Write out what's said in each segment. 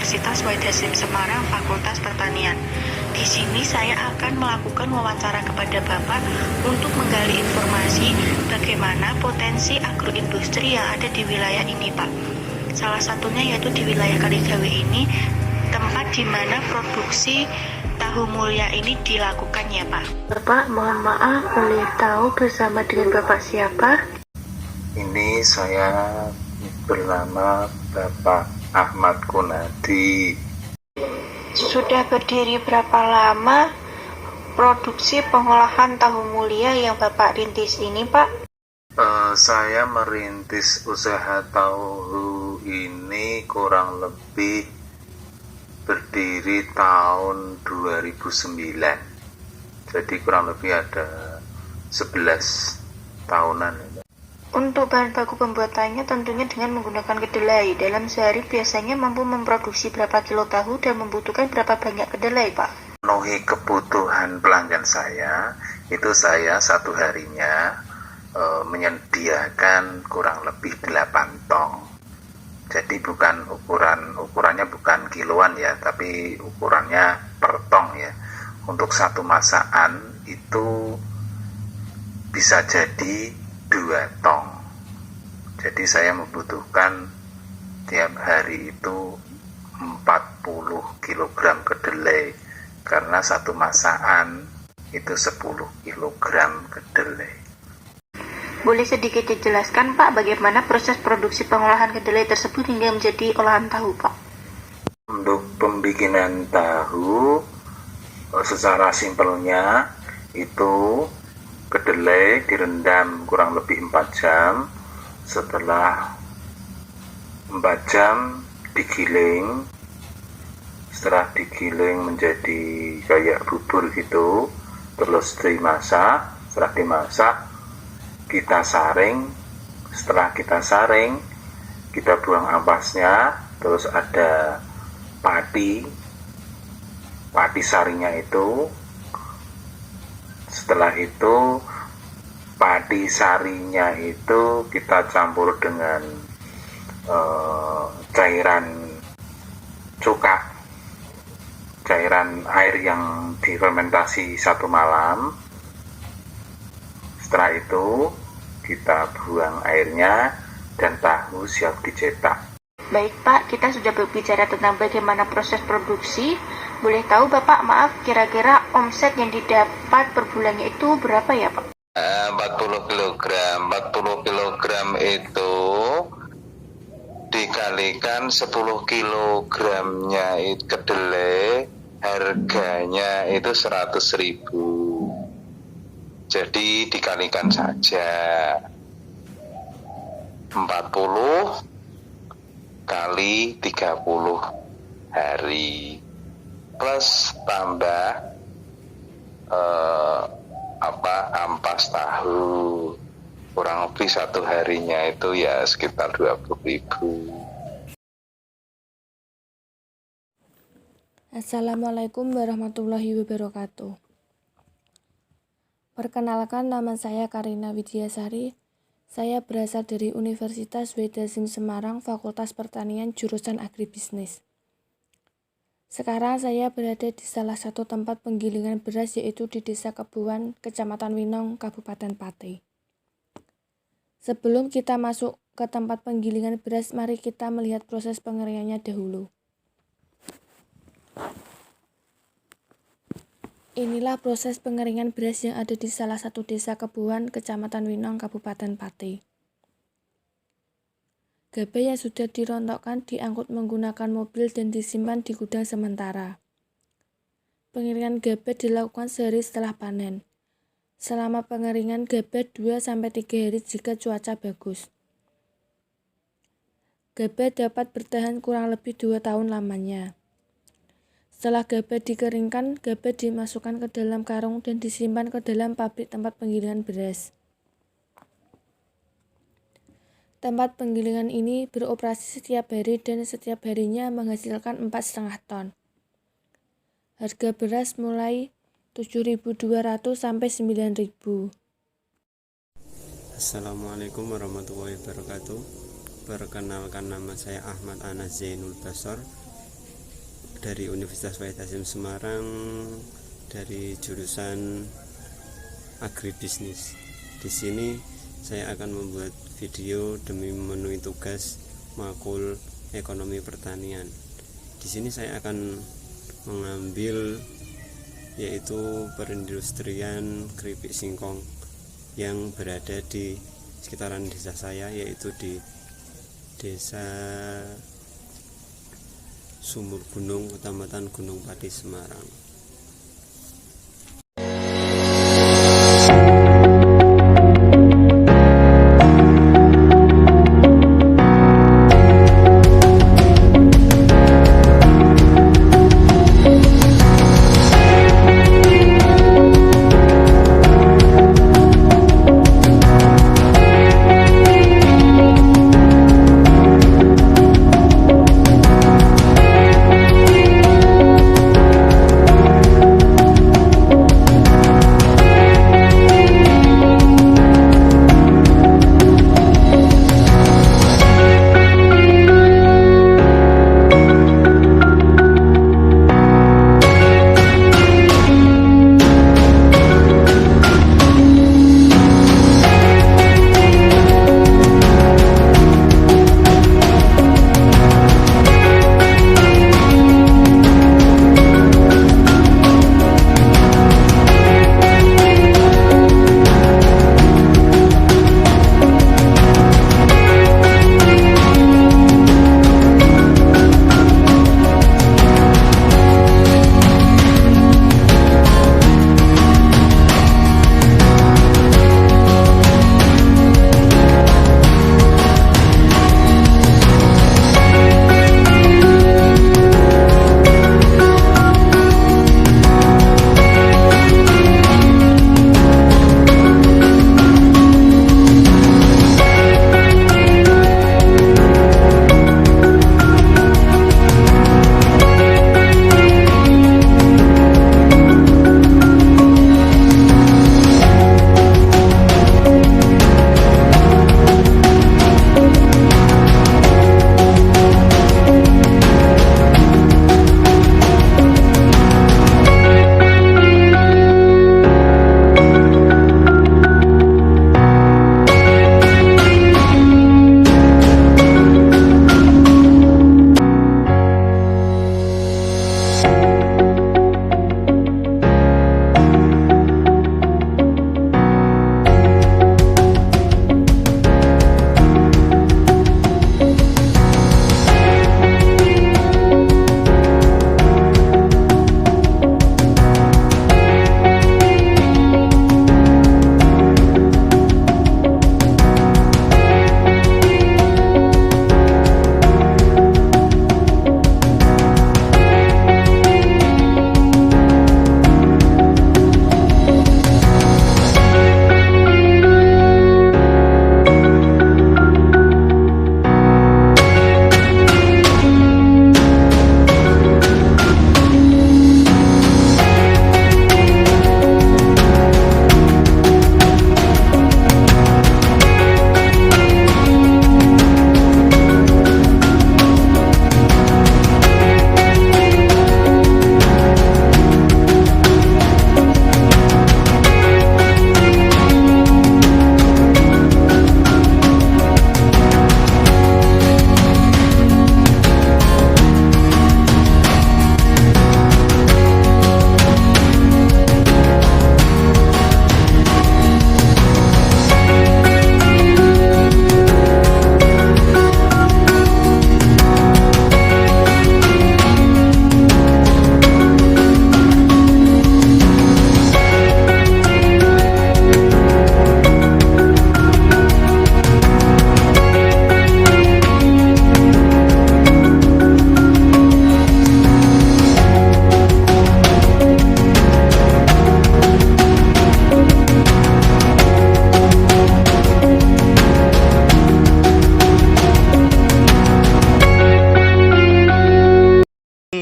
Universitas Wahid Hasyim Semarang, Fakultas Pertanian. Di sini saya akan melakukan wawancara kepada Bapak untuk menggali informasi bagaimana potensi agroindustri yang ada di wilayah ini, Pak. Salah satunya yaitu di wilayah Kaligawe ini, tempat di mana produksi tahu mulia ini dilakukan ya, Pak. Bapak, mohon maaf, boleh tahu bersama dengan Bapak siapa? Ini saya bernama Bapak Ahmad Kunadi. Sudah berdiri berapa lama produksi pengolahan tahu mulia yang Bapak rintis ini, Pak? Saya merintis usaha tahu ini kurang lebih berdiri tahun 2009. Jadi kurang lebih ada 11 tahunan. Untuk bahan baku pembuatannya tentunya dengan menggunakan kedelai. Dalam sehari biasanya mampu memproduksi berapa kilo tahu dan membutuhkan berapa banyak kedelai, Pak? Memenuhi kebutuhan pelanggan saya, itu saya satu harinya menyediakan kurang lebih 8 tong. Jadi ukurannya bukan kiloan ya, tapi ukurannya per tong ya. Untuk satu masakan itu bisa jadi 2 tong. Jadi saya membutuhkan tiap hari itu 40 kg kedelai, karena satu masakan itu 10 kg kedelai. Boleh sedikit dijelaskan, Pak, bagaimana proses produksi pengolahan kedelai tersebut hingga menjadi olahan tahu, Pak? Untuk pembikinan tahu, secara simpelnya itu kedelai direndam kurang lebih 4 jam. Setelah 4 jam digiling. Setelah digiling menjadi kayak bubur gitu, terus dimasak. Setelah dimasak kita saring. Setelah kita saring, kita buang ampasnya. Terus ada pati saringnya itu. Setelah itu padi sarinya itu kita campur dengan cairan cuka, cairan air yang difermentasi 1 malam. Setelah itu kita buang airnya dan tahu siap dicetak. Baik, Pak, kita sudah berbicara tentang bagaimana proses produksi. Boleh tahu Bapak, maaf, kira-kira omset yang didapat per bulannya itu berapa ya, Pak? 40 kg itu dikalikan 10 kilogramnya kedelai, harganya itu 100.000. Jadi dikalikan saja 40 kali 30 hari plus tambah ampas tahu, kurang lebih satu harinya itu ya sekitar 20.000. Assalamualaikum warahmatullahi wabarakatuh. Perkenalkan, nama saya Karina Widyasari. Saya berasal dari Universitas Wahid Hasyim Semarang, Fakultas Pertanian, jurusan Agribisnis. Sekarang saya berada di salah satu tempat penggilingan beras, yaitu di Desa Kebuan, Kecamatan Winong, Kabupaten Pati. Sebelum kita masuk ke tempat penggilingan beras, mari kita melihat proses pengeringannya dahulu. Inilah proses pengeringan beras yang ada di salah satu Desa Kebuan, Kecamatan Winong, Kabupaten Pati. Gabah yang sudah dirontokkan diangkut menggunakan mobil dan disimpan di gudang sementara. Pengeringan gabah dilakukan sehari setelah panen. Selama pengeringan gabah 2-3 hari jika cuaca bagus. Gabah dapat bertahan kurang lebih 2 tahun lamanya. Setelah gabah dikeringkan, gabah dimasukkan ke dalam karung dan disimpan ke dalam pabrik tempat penggilingan beras. Tempat penggilingan ini beroperasi setiap hari dan setiap harinya menghasilkan 4,5 ton. Harga beras mulai 7.200 sampai 9.000. Assalamualaikum warahmatullahi wabarakatuh. Perkenalkan, nama saya Ahmad Anas Zainul Basor. dari Universitas Wahid Hasyim Semarang dari jurusan agribisnis. Di sini saya akan membuat video demi memenuhi tugas makul ekonomi pertanian. Di sini saya akan mengambil yaitu perindustrian keripik singkong yang berada di sekitaran desa saya, yaitu di Desa Sumur Gunung, Kecamatan Gunung Pati, Semarang.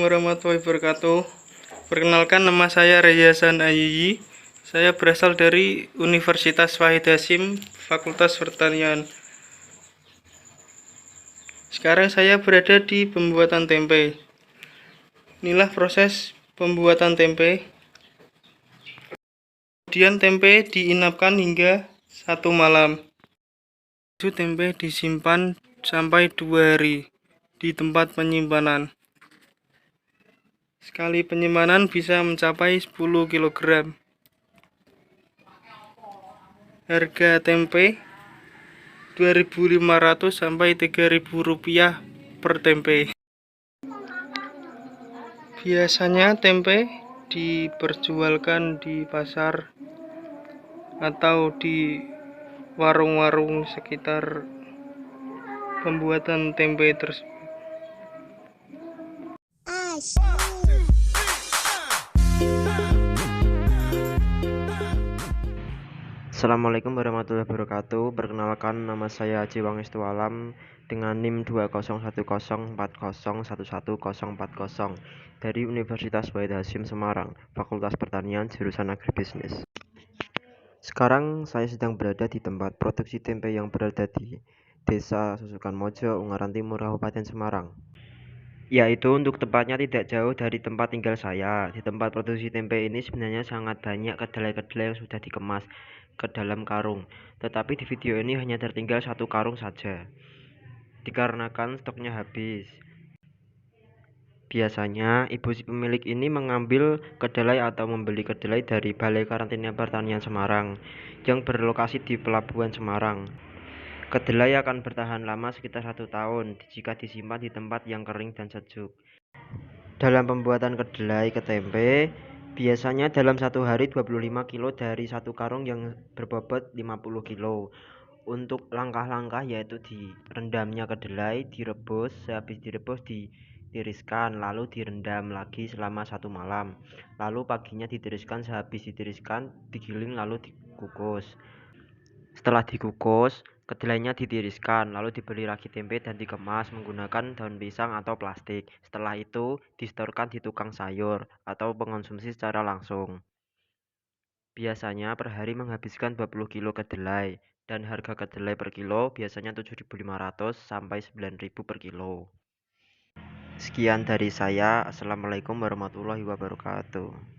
Warahmatullahi wabarakatuh. Perkenalkan, nama saya Reyasan Ayiyi. Saya berasal dari Universitas Wahid Hasyim, Fakultas Pertanian. Sekarang saya berada di pembuatan tempe. Inilah proses pembuatan tempe. Kemudian tempe diinapkan hingga 1 malam. Tempe disimpan sampai 2 hari di tempat penyimpanan. Sekali penyimpanan bisa mencapai 10 kg. Harga tempe 2.500 sampai 3.000 rupiah per tempe. Biasanya tempe diperjualkan di pasar atau di warung-warung sekitar pembuatan tempe tersebut. Assalamualaikum warahmatullahi wabarakatuh. Perkenalkan, nama saya Haji Wangestu Alam dengan NIM 2011010401140 dari Universitas Wahid Hasyim Semarang, Fakultas Pertanian, jurusan Agribisnis. Sekarang saya sedang berada di tempat produksi tempe yang berada di Desa Susukan Mojo, Ungaran Timur, Kabupaten Semarang. Yaitu untuk tepatnya tidak jauh dari tempat tinggal saya. Di tempat produksi tempe ini sebenarnya sangat banyak kedelai-kedelai yang sudah dikemas ke dalam karung, tetapi di video ini hanya tertinggal 1 karung saja dikarenakan stoknya habis. Biasanya ibu si pemilik ini mengambil kedelai atau membeli kedelai dari Balai Karantina Pertanian Semarang yang berlokasi di Pelabuhan Semarang. Kedelai akan bertahan lama sekitar 1 tahun jika disimpan di tempat yang kering dan sejuk. Dalam pembuatan kedelai ke tempe, biasanya dalam 1 hari 25 kilo dari 1 karung yang berbobot 50 kilo. Untuk langkah-langkah yaitu direndamnya kedelai, direbus, sehabis direbus ditiriskan, lalu direndam lagi selama 1 malam. Lalu paginya ditiriskan, sehabis ditiriskan digiling lalu dikukus. Setelah dikukus, kedelainya ditiriskan, lalu dibeli ragi tempe dan dikemas menggunakan daun pisang atau plastik. Setelah itu, distorkan di tukang sayur atau pengonsumsi secara langsung. Biasanya per hari menghabiskan 20 kilo kedelai, dan harga kedelai per kilo biasanya 7.500 sampai 9.000 per kilo. Sekian dari saya. Assalamualaikum warahmatullahi wabarakatuh.